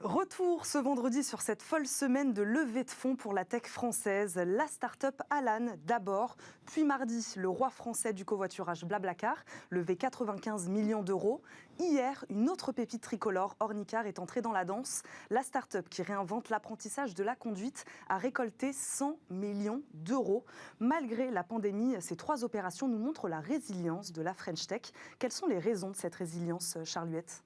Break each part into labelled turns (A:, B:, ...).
A: Retour ce vendredi sur cette folle semaine de levée de fonds pour la tech française. La start-up Alan d'abord, puis mardi, le roi français du covoiturage Blablacar, levé 95 millions d'euros. Hier, une autre pépite tricolore, Ornicar, est entrée dans la danse. La start-up qui réinvente l'apprentissage de la conduite a récolté 100 millions d'euros. Malgré la pandémie, ces trois opérations nous montrent la résilience de la French Tech. Quelles sont les raisons de cette résilience, Charles Huette ?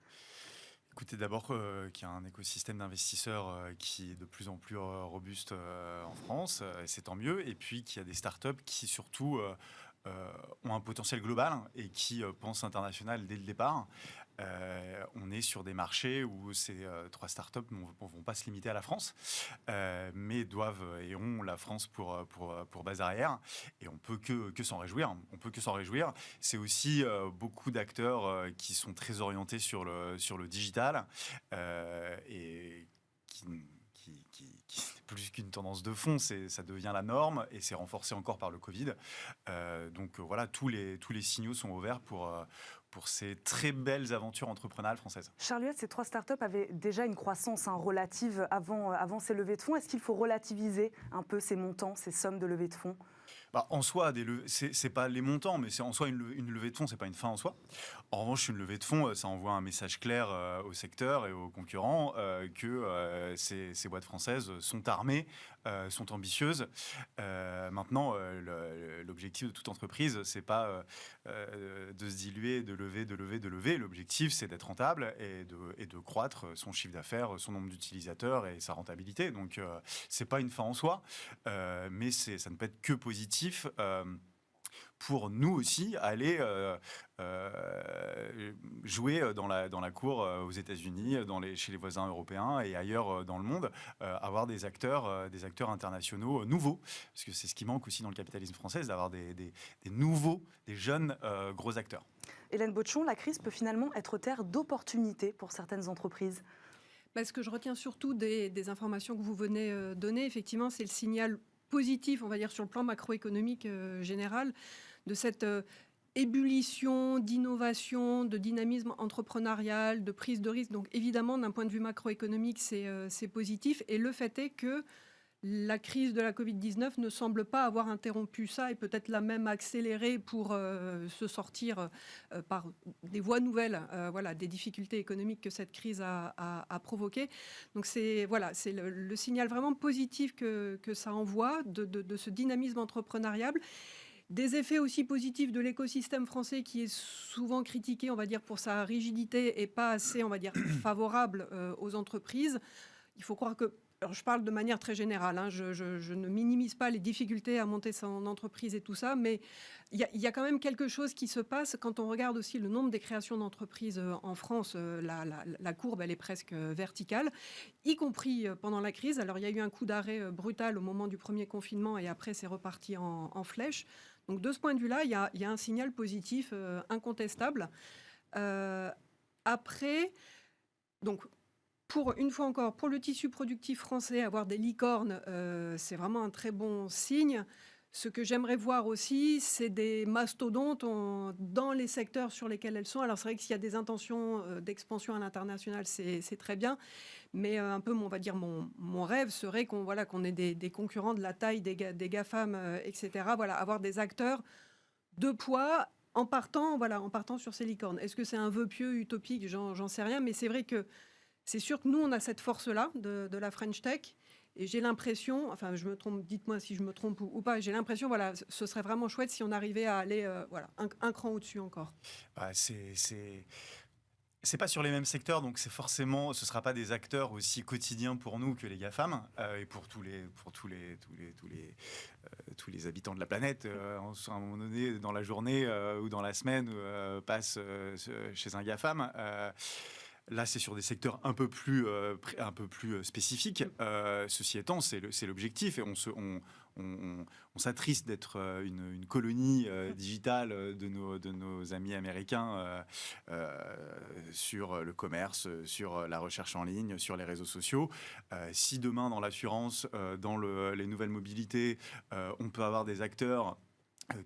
B: Écoutez, d'abord qu'il y a un écosystème d'investisseurs qui est de plus en plus robuste en France, et c'est tant mieux. Et puis qu'il y a des startups qui surtout ont un potentiel global et qui pensent international dès le départ. On est sur des marchés où ces trois startups ne vont pas se limiter à la France, mais doivent et ont la France pour base arrière. Et on peut que s'en réjouir. On peut que s'en réjouir. C'est aussi beaucoup d'acteurs qui sont très orientés sur le digital et qui n'est plus qu'une tendance de fond, ça devient la norme et c'est renforcé encore par le Covid. Donc voilà, tous les signaux sont ouverts pour ces très belles aventures entrepreneuriales françaises.
A: Charles Huette, ces trois startups avaient déjà une croissance relative avant ces levées de fonds. Est-ce qu'il faut relativiser un peu ces montants, ces sommes de levées de fonds ?
B: En soi, c'est pas les montants, mais c'est en soi une levée de fonds, c'est pas une fin en soi. En revanche, une levée de fonds, ça envoie un message clair au secteur et aux concurrents que ces boîtes françaises sont armées, sont ambitieuses. Maintenant, l'objectif de toute entreprise, c'est pas de se diluer, de lever. L'objectif, c'est d'être rentable et de croître son chiffre d'affaires, son nombre d'utilisateurs et sa rentabilité. Donc, c'est pas une fin en soi, mais ça ne peut être que positif pour nous aussi aller jouer dans la cour aux États-Unis, chez les voisins européens et ailleurs dans le monde, avoir des acteurs internationaux nouveaux, parce que c'est ce qui manque aussi dans le capitalisme français, d'avoir des nouveaux, des jeunes gros acteurs.
A: Hélène Botchon, la crise peut finalement être terre d'opportunités pour certaines entreprises.
C: Ce que je retiens surtout des informations que vous venez donner, effectivement, c'est le signal positif, on va dire, sur le plan macroéconomique général, de cette ébullition d'innovation, de dynamisme entrepreneurial, de prise de risque. Donc évidemment, d'un point de vue macroéconomique, c'est positif. Et le fait est que la crise de la Covid-19 ne semble pas avoir interrompu ça et peut-être l'a même accéléré pour se sortir par des voies nouvelles des difficultés économiques que cette crise a provoquées. Donc c'est le signal vraiment positif que ça envoie de ce dynamisme entrepreneurial. Des effets aussi positifs de l'écosystème français qui est souvent critiqué, on va dire, pour sa rigidité et pas assez, on va dire, favorable aux entreprises. Il faut croire que... Alors, je parle de manière très générale, je ne minimise pas les difficultés à monter son entreprise et tout ça, mais il y a quand même quelque chose qui se passe quand on regarde aussi le nombre des créations d'entreprises en France. La courbe, elle est presque verticale, y compris pendant la crise. Alors, il y a eu un coup d'arrêt brutal au moment du premier confinement et après, c'est reparti en flèche. Donc, de ce point de vue-là, il y a un signal positif incontestable. Après, donc... Une fois encore, pour le tissu productif français, avoir des licornes, c'est vraiment un très bon signe. Ce que j'aimerais voir aussi, c'est des mastodontes dans les secteurs sur lesquels elles sont. Alors c'est vrai que s'il y a des intentions d'expansion à l'international, c'est très bien. Mais un peu, on va dire, mon rêve serait qu'on ait des concurrents de la taille des GAFAM, etc. Avoir des acteurs de poids en partant sur ces licornes. Est-ce que c'est un vœu pieux, utopique ? J'en sais rien, mais c'est vrai que c'est sûr que nous, on a cette force-là de la French Tech. Et j'ai l'impression, enfin, je me trompe, dites-moi si je me trompe ou pas, j'ai l'impression, ce serait vraiment chouette si on arrivait à aller un cran au-dessus encore.
B: C'est pas sur les mêmes secteurs, donc ce sera pas des acteurs aussi quotidiens pour nous que les GAFAM et pour tous les habitants de la planète. À un moment donné, dans la journée ou dans la semaine, passe chez un GAFAM. Là, c'est sur des secteurs un peu plus spécifiques. Ceci étant, c'est l'objectif et on s'attriste d'être une colonie digitale de nos amis américains sur le commerce, sur la recherche en ligne, sur les réseaux sociaux. Si demain, dans l'assurance, dans les nouvelles mobilités, on peut avoir des acteurs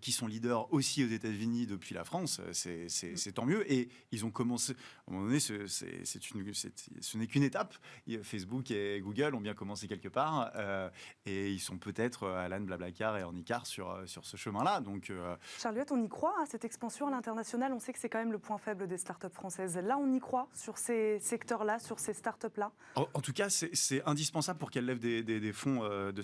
B: qui sont leaders aussi aux États-Unis depuis la France, c'est tant mieux. Et ils ont commencé, à un moment donné, ce n'est qu'une étape. Facebook et Google ont bien commencé quelque part, et ils sont peut-être, Alan, Blablacar et Ornicar, sur ce chemin-là. Donc,
A: Charles Huët, on y croit à cette expansion à l'international? On sait que c'est quand même le point faible des startups françaises. Là, on y croit sur ces secteurs-là, sur ces startups-là?
B: En tout cas, c'est indispensable pour qu'elles lèvent des fonds de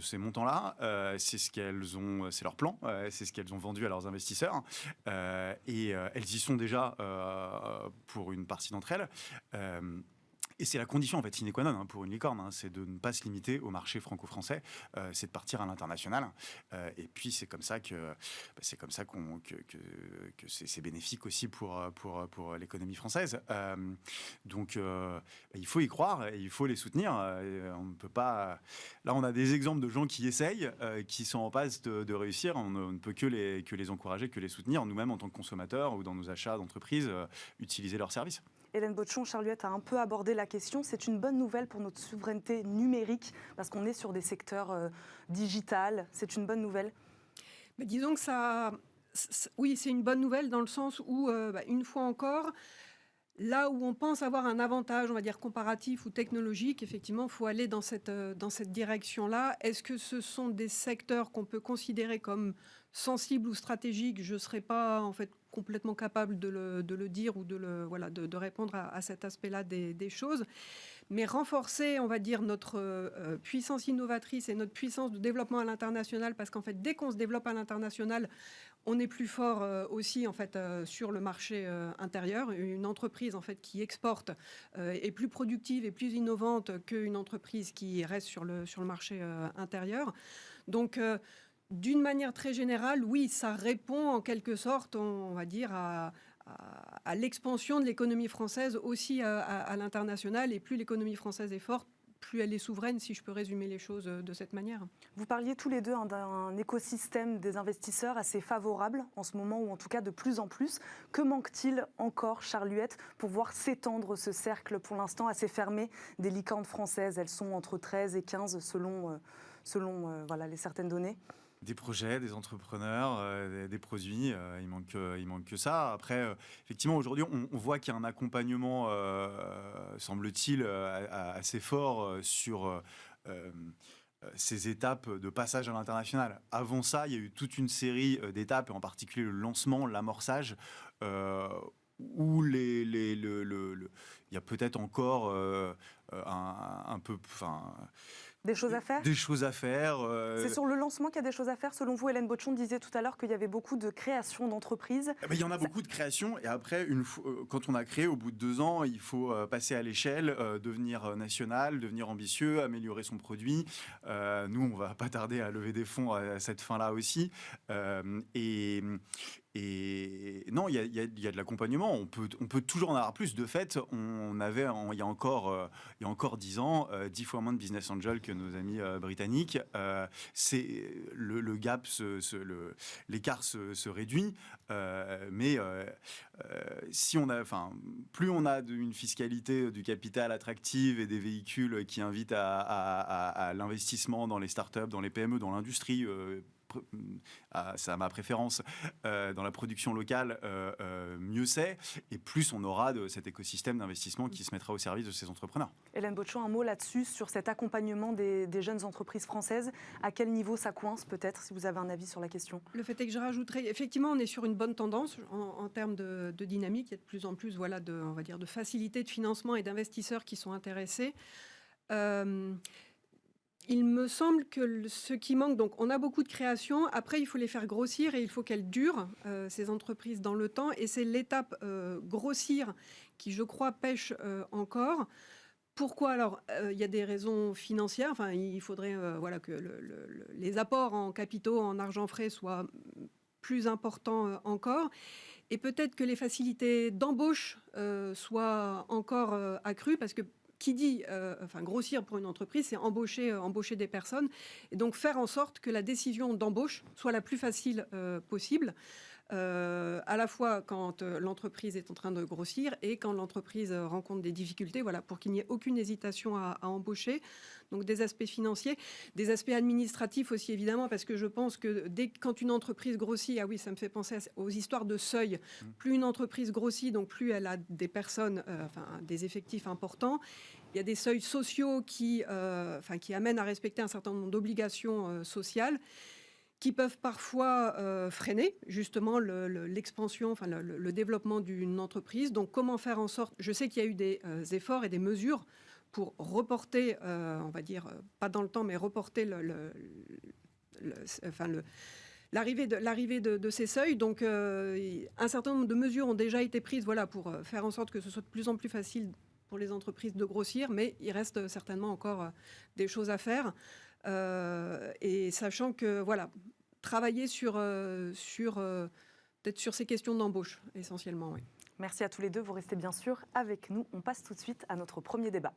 B: ces montants-là. C'est ce qu'elles ont, c'est leur plan, c'est ce qu'elles ont vendu à leurs investisseurs, et elles y sont déjà pour une partie d'entre elles. Et c'est la condition en fait sine qua non pour une licorne, c'est de ne pas se limiter au marché franco-français, c'est de partir à l'international. Et puis c'est comme ça que c'est bénéfique aussi pour l'économie française. Donc il faut y croire et il faut les soutenir. On ne peut pas. Là, on a des exemples de gens qui essayent, qui sont en passe de réussir. On ne peut que les encourager, que les soutenir. Nous-mêmes, en tant que consommateurs ou dans nos achats d'entreprise, utiliser leurs services.
A: Hélène Botchon, Charles Huët a un peu abordé la question. C'est une bonne nouvelle pour notre souveraineté numérique parce qu'on est sur des secteurs digital. C'est une bonne nouvelle.
C: Mais disons que oui, c'est une bonne nouvelle dans le sens où, une fois encore, là où on pense avoir un avantage, on va dire comparatif ou technologique, effectivement, il faut aller dans cette direction-là. Est-ce que ce sont des secteurs qu'on peut considérer comme sensibles ou stratégiques? Je ne serais pas en fait complètement capable de le dire ou de répondre à cet aspect-là des choses. Mais renforcer, on va dire, notre puissance innovatrice et notre puissance de développement à l'international, parce qu'en fait, dès qu'on se développe à l'international, on est plus fort aussi en fait sur le marché intérieur. Une entreprise en fait qui exporte est plus productive et plus innovante qu'une entreprise qui reste sur le marché intérieur. Donc d'une manière très générale, oui, ça répond en quelque sorte, on va dire, à l'expansion de l'économie française aussi à l'international. Et plus l'économie française est forte, plus elle est souveraine, si je peux résumer les choses de cette manière.
A: Vous parliez tous les deux d'un écosystème des investisseurs assez favorable en ce moment, ou en tout cas de plus en plus. Que manque-t-il encore, Charles Huët, pour voir s'étendre ce cercle pour l'instant assez fermé des licornes françaises? Elles sont entre 13 et 15 selon les certaines données.
B: Des projets, des entrepreneurs, des produits, il manque que ça. Après, effectivement, aujourd'hui, on voit qu'il y a un accompagnement, semble-t-il, assez fort sur ces étapes de passage à l'international. Avant ça, il y a eu toute une série d'étapes, et en particulier le lancement, l'amorçage, où il y a peut-être encore un peu...
A: Des choses à faire?
B: Des choses à faire.
A: C'est sur le lancement qu'il y a des choses à faire. Selon vous, Hélène Botchon disait tout à l'heure qu'il y avait beaucoup de création d'entreprises.
B: Il y en a beaucoup de créations. Et après, quand on a créé, au bout de 2 ans, il faut passer à l'échelle, devenir national, devenir ambitieux, améliorer son produit. Nous, on ne va pas tarder à lever des fonds à cette fin-là aussi. Et non, il y a de l'accompagnement. On peut toujours en avoir plus. De fait, on avait, il y a encore 10 ans, 10 fois moins de business angels que nos amis britanniques. C'est le gap, l'écart se réduit. Mais si on a, plus on a une fiscalité du capital attractive et des véhicules qui invitent à l'investissement dans les startups, dans les PME, dans l'industrie. C'est à ma préférence, dans la production locale, mieux c'est, et plus on aura de cet écosystème d'investissement qui se mettra au service de ces entrepreneurs.
A: Hélène Botchon, un mot là-dessus, sur cet accompagnement des jeunes entreprises françaises. À quel niveau ça coince, peut-être, si vous avez un avis sur la question?
C: Le fait est que je rajouterais, effectivement, on est sur une bonne tendance en termes de dynamique. Il y a de plus en plus on va dire, de facilité de financement et d'investisseurs qui sont intéressés. Il me semble que ce qui manque, donc on a beaucoup de créations, après il faut les faire grossir et il faut qu'elles durent, ces entreprises, dans le temps. Et c'est l'étape grossir qui, je crois, pêche encore. Pourquoi? Alors, il y a des raisons financières. Enfin, il faudrait que les apports en capitaux, en argent frais soient plus importants encore. Et peut-être que les facilités d'embauche soient encore accrues, parce que qui dit grossir pour une entreprise, c'est embaucher des personnes, et donc faire en sorte que la décision d'embauche soit la plus facile possible. à la fois quand l'entreprise est en train de grossir et quand l'entreprise rencontre des difficultés, voilà, pour qu'il n'y ait aucune hésitation à embaucher. Donc des aspects financiers, des aspects administratifs aussi évidemment, parce que je pense que quand une entreprise grossit, ah oui, ça me fait penser aux histoires de seuil, plus une entreprise grossit, donc plus elle a des personnes, des effectifs importants. Il y a des seuils sociaux qui amènent à respecter un certain nombre d'obligations sociales, qui peuvent parfois freiner justement l'expansion, le développement d'une entreprise. Donc comment faire en sorte, je sais qu'il y a eu des efforts et des mesures pour reporter, on va dire, pas dans le temps, mais reporter l'arrivée de ces seuils. Donc un certain nombre de mesures ont déjà été prises, voilà, pour faire en sorte que ce soit de plus en plus facile pour les entreprises de grossir, mais il reste certainement encore des choses à faire. Et sachant que, voilà, travailler peut-être sur ces questions d'embauche, essentiellement, oui.
A: Merci à tous les deux. Vous restez bien sûr avec nous. On passe tout de suite à notre premier débat.